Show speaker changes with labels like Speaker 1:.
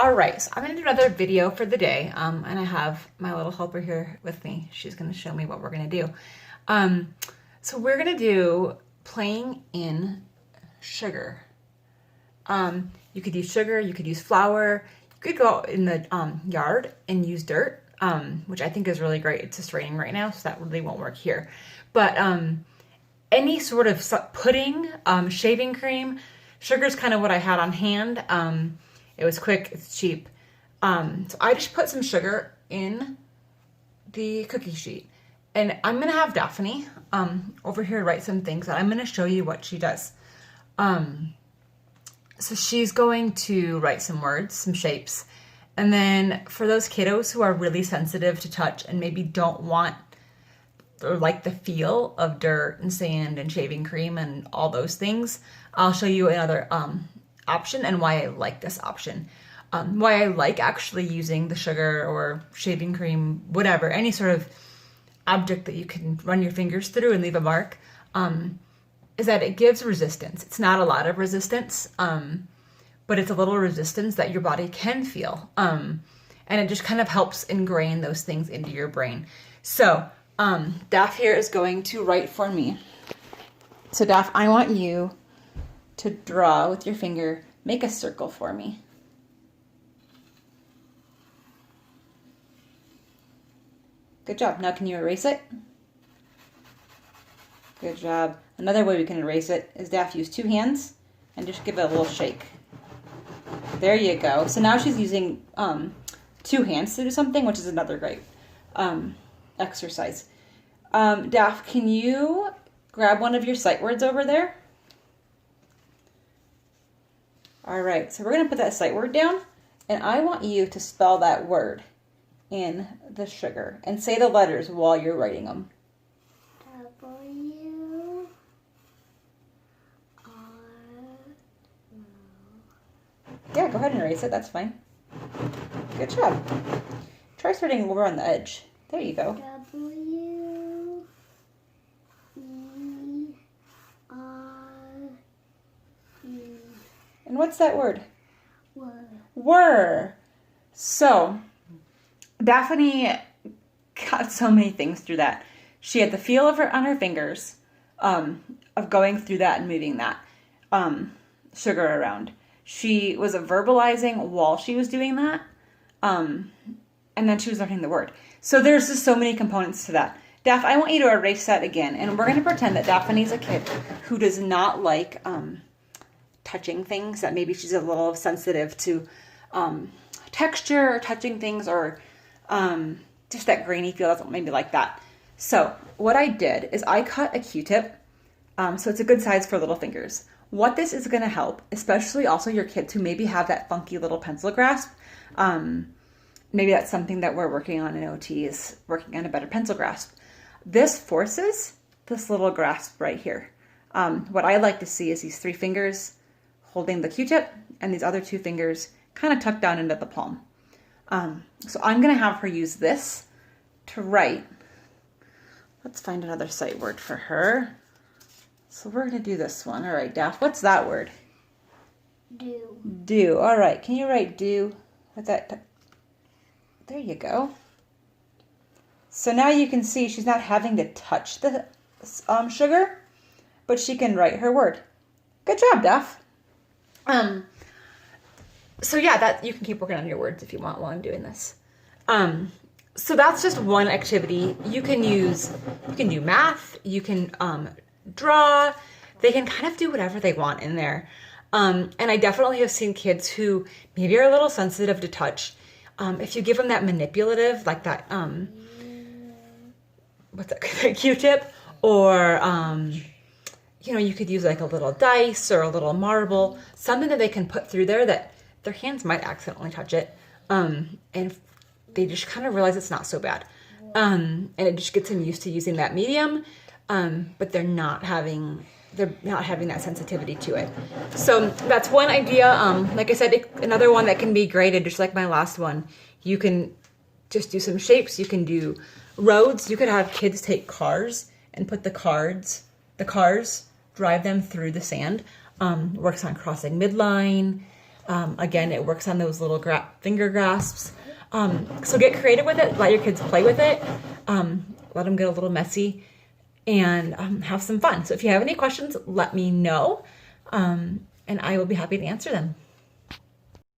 Speaker 1: All right, so I'm gonna do another video for the day, and I have my little helper here with me. She's gonna show me what we're gonna do. So we're gonna do playing in sugar. You could use sugar, you could use flour, you could go out in the yard and use dirt, which I think is really great. It's just raining right now, so that really won't work here. But any sort of pudding, shaving cream, sugar's kind of what I had on hand. It was quick, it's cheap. So I just put some sugar in the cookie sheet. And I'm gonna have Daphne over here write some things, and I'm gonna show you what she does. So she's going to write some words, some shapes. And then for those kiddos who are really sensitive to touch and maybe don't want or like the feel of dirt and sand and shaving cream and all those things, I'll show you another option and why I like this option. Why I like actually using the sugar or shaving cream, whatever, any sort of object that you can run your fingers through and leave a mark, is that it gives resistance. It's not a lot of resistance, but it's a little resistance that your body can feel. And it just kind of helps ingrain those things into your brain. So Daph here is going to write for me. So Daph, I want you to draw with your finger, make a circle for me. Good job. Now can you erase it? Good job. Another way we can erase it is Daph use two hands and just give it a little shake. There you go. So now she's using two hands to do something, which is another great exercise. Daph, can you grab one of your sight words over there? All right, so we're gonna put that sight word down, and I want you to spell that word in the sugar and say the letters while you're writing them.
Speaker 2: W R.
Speaker 1: Yeah, go ahead and erase it, that's fine. Good job. Try starting over on the edge. There you go.
Speaker 2: W E R E.
Speaker 1: And what's that word?
Speaker 2: Were.
Speaker 1: Were. So, Daphne got so many things through that. She had the feel of her on her fingers, of going through that and moving that sugar around. She was verbalizing while she was doing that, and then she was learning the word. So there's just so many components to that. Daph, I want you to erase that again, and we're going to pretend that Daphne's a kid who does not like touching things, that maybe she's a little sensitive to texture or touching things, or just that grainy feel, doesn't maybe like that. So what I did is I cut a Q-tip, so it's a good size for little fingers. What this is going to help, especially also your kids who maybe have that funky little pencil grasp, maybe that's something that we're working on in OT, is working on a better pencil grasp. This forces this little grasp right here. What I like to see is these three fingers holding the Q-tip and these other two fingers kind of tucked down into the palm. So I'm going to have her use this to write. Let's find another sight word for her. So we're going to do this one. All right, Daph, what's that word?
Speaker 2: Do.
Speaker 1: Do. All right, can you write do? What's that? There you go. So now you can see she's not having to touch the sugar, but she can write her word. Good job, Daph. So yeah, that you can keep working on your words if you want while I'm doing this. So that's just one activity. You can do math, you can draw, they can kind of do whatever they want in there. And I definitely have seen kids who maybe are a little sensitive to touch. If you give them that manipulative, like that, what's that, Q-tip, or, you could use like a little dice or a little marble, something that they can put through there that their hands might accidentally touch it. And they just kind of realize it's not so bad. And it just gets them used to using that medium, but they're not having that sensitivity to it. So that's one idea. Like I said, another one that can be graded, just like my last one. You can just do some shapes. You can do roads. You could have kids take cars and put the cars, drive them through the sand. Works on crossing midline. Again, it works on those little finger grasps. So get creative with it. Let your kids play with it. Let them get a little messy and have some fun. So if you have any questions, let me know, and I will be happy to answer them.